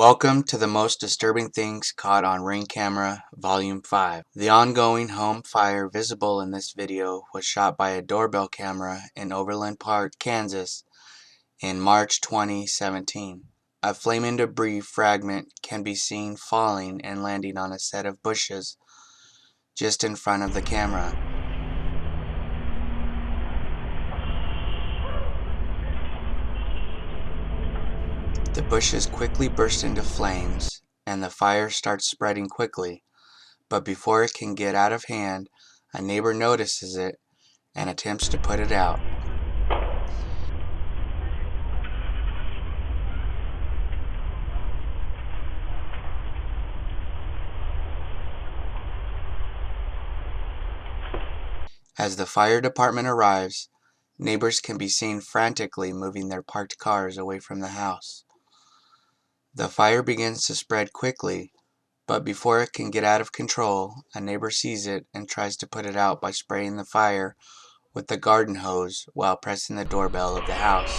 Welcome to the most disturbing things caught on Ring Camera, Volume 5. The ongoing home fire visible in this video was shot by a doorbell camera in Overland Park, Kansas in March 2017. A flaming debris fragment can be seen falling and landing on a set of bushes just in front of the camera. The bushes quickly burst into flames, and the fire starts spreading quickly, but before it can get out of hand, a neighbor notices it and attempts to put it out. As the fire department arrives, neighbors can be seen frantically moving their parked cars away from the house. The fire begins to spread quickly, but before it can get out of control, a neighbor sees it and tries to put it out by spraying the fire with the garden hose while pressing the doorbell of the house.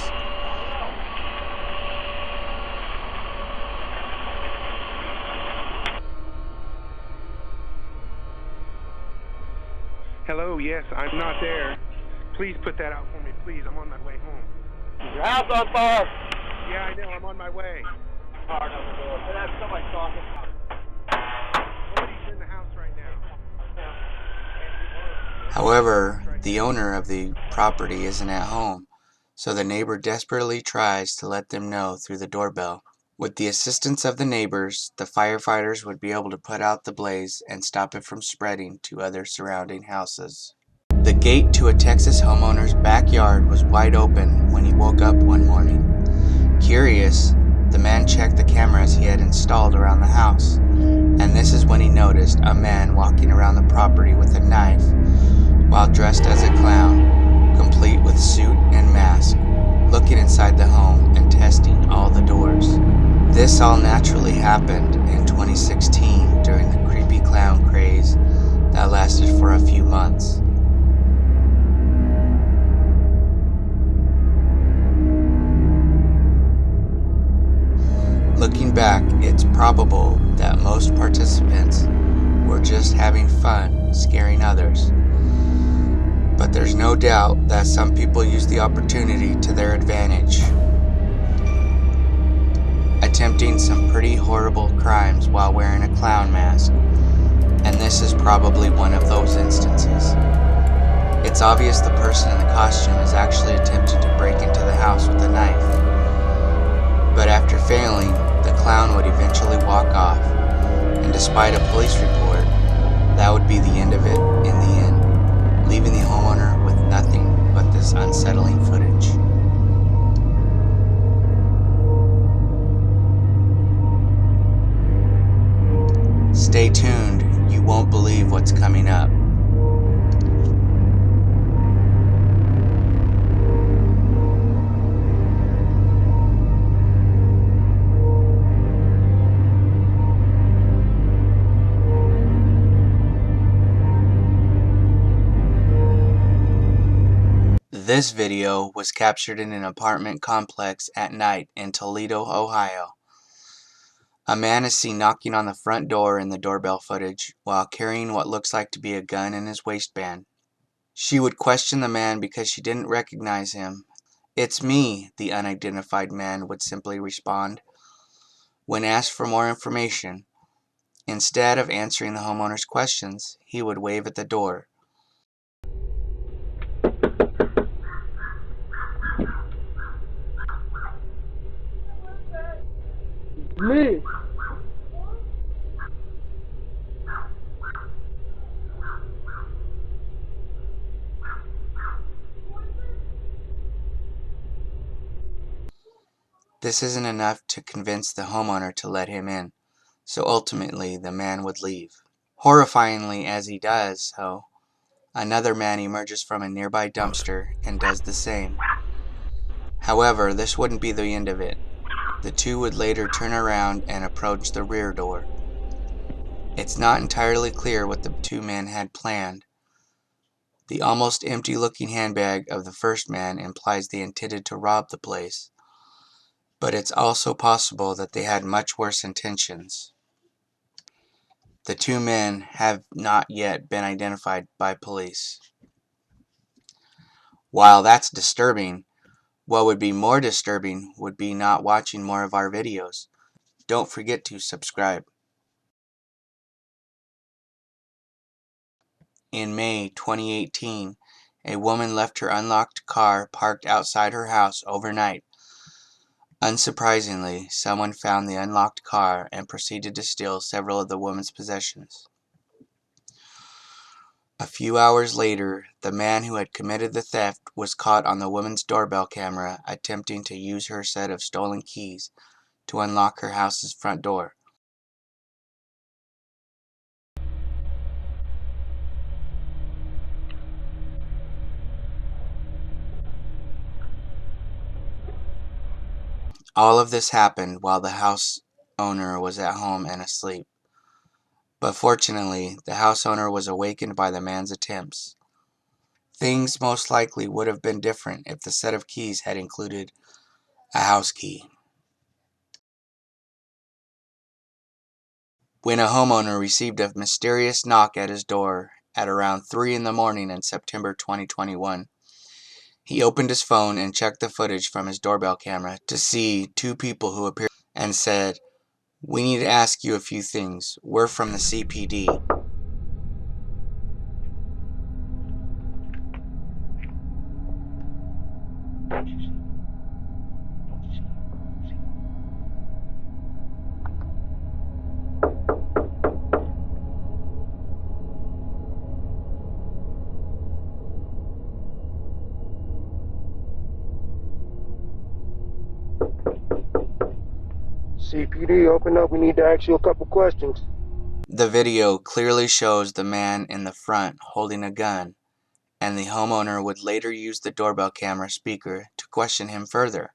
Hello, yes, I'm not there. Please put that out for me, please. I'm on my way home. Your house on fire! Yeah, I know, I'm on my way. Hard on the door. But that's somebody talking. Nobody's in the house right now. However, the owner of the property isn't at home, so the neighbor desperately tries to let them know through the doorbell. With the assistance of the neighbors, the firefighters would be able to put out the blaze and stop it from spreading to other surrounding houses. The gate to a Texas homeowner's backyard was wide open when he woke up one morning. Curious, the man checked the cameras he had installed around the house, and this is when he noticed a man walking around the property with a knife while dressed as a clown, complete with suit and mask, looking inside the home and testing all the doors. This all naturally happened in 2016 during the creepy clown craze that lasted for a few months. Looking back, it's probable that most participants were just having fun scaring others. But there's no doubt that some people use the opportunity to their advantage, attempting some pretty horrible crimes while wearing a clown mask, and this is probably one of those instances. It's obvious the person in the costume is actually attempting to break into the house with a knife, but after failing, the clown would eventually walk off, and despite a police report, that would be the end of it in the end, leaving the homeowner with nothing but this unsettling footage. Stay tuned, you won't believe what's coming up. This video was captured in an apartment complex at night in Toledo, Ohio. A man is seen knocking on the front door in the doorbell footage while carrying what looks like to be a gun in his waistband. She would question the man because she didn't recognize him. "It's me," the unidentified man would simply respond. When asked for more information, instead of answering the homeowner's questions, he would wave at the door. Me! This isn't enough to convince the homeowner to let him in, so ultimately the man would leave. Horrifyingly as he does so, another man emerges from a nearby dumpster and does the same. However, this wouldn't be the end of it. The two would later turn around and approach the rear door. It's not entirely clear what the two men had planned. The almost empty looking handbag of the first man implies they intended to rob the place. but it's also possible that they had much worse intentions. The two men have not yet been identified by police. While that's disturbing, what would be more disturbing would be not watching more of our videos. Don't forget to subscribe. In May 2018, a woman left her unlocked car parked outside her house overnight. Unsurprisingly, someone found the unlocked car and proceeded to steal several of the woman's possessions. A few hours later, the man who had committed the theft was caught on the woman's doorbell camera attempting to use her set of stolen keys to unlock her house's front door. All of this happened while the house owner was at home and asleep. But fortunately, the house owner was awakened by the man's attempts. Things most likely would have been different if the set of keys had included a house key. When a homeowner received a mysterious knock at his door at around 3 in the morning in September 2021, he opened his phone and checked the footage from his doorbell camera to see two people who appeared and said, "We need to ask you a few things. We're from the CPD." CPD, open up. We need to ask you a couple questions. The video clearly shows the man in the front holding a gun, and the homeowner would later use the doorbell camera speaker to question him further.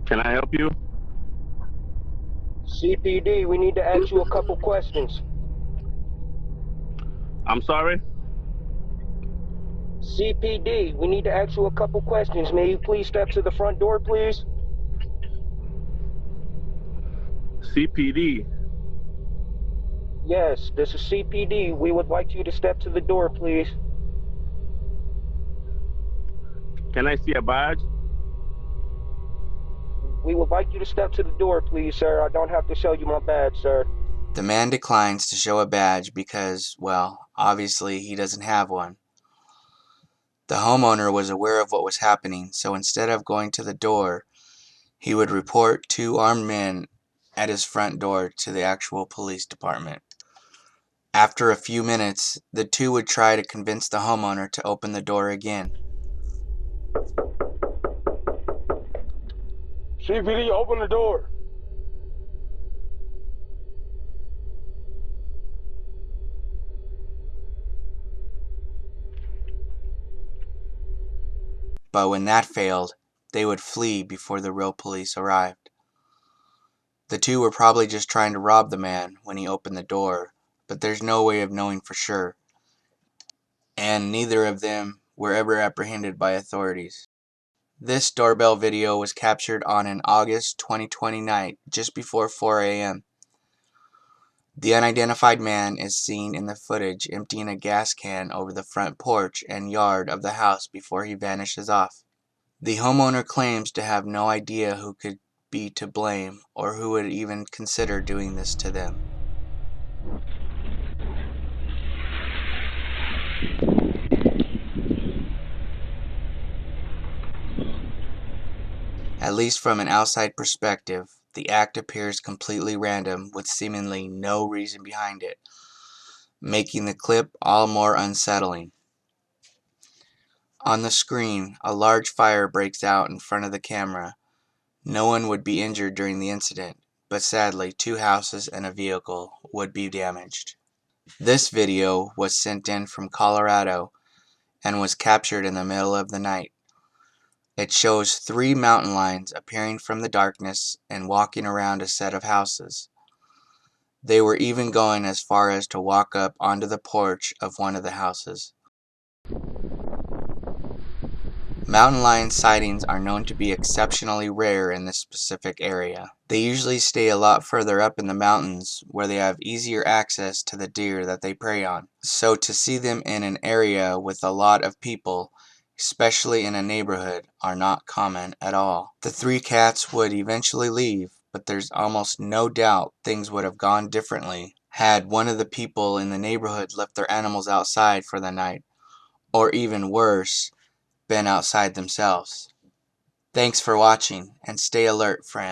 Can I help you? CPD, we need to ask you a couple questions. I'm sorry? CPD, we need to ask you a couple questions. May you please step to the front door, please? CPD. Yes, this is CPD. We would like you to step to the door, please. Can I see a badge? We would like you to step to the door, please, sir. I don't have to show you my badge, sir. The man declines to show a badge because, well, obviously he doesn't have one. The homeowner was aware of what was happening, so instead of going to the door, he would report two armed men at his front door to the actual police department. After a few minutes, the two would try to convince the homeowner to open the door again. CPD, open the door. But when that failed, they would flee before the real police arrived. The two were probably just trying to rob the man when he opened the door, but there's no way of knowing for sure. And neither of them were ever apprehended by authorities. This doorbell video was captured on an August 2020 night, just before 4 a.m. The unidentified man is seen in the footage emptying a gas can over the front porch and yard of the house before he vanishes off. The homeowner claims to have no idea who could be to blame or who would even consider doing this to them. At least from an outside perspective, the act appears completely random with seemingly no reason behind it, making the clip all more unsettling. On the screen, a large fire breaks out in front of the camera. No one would be injured during the incident, but sadly 2 houses and a vehicle would be damaged. This video was sent in from Colorado and was captured in the middle of the night. It shows 3 mountain lions appearing from the darkness and walking around a set of houses. They were even going as far as to walk up onto the porch of one of the houses. Mountain lion sightings are known to be exceptionally rare in this specific area. They usually stay a lot further up in the mountains where they have easier access to the deer that they prey on. So to see them in an area with a lot of people, especially in a neighborhood, are not common at all. The 3 cats would eventually leave, but there's almost no doubt things would have gone differently had one of the people in the neighborhood left their animals outside for the night, or even worse, been outside themselves. Thanks for watching, and stay alert, friends.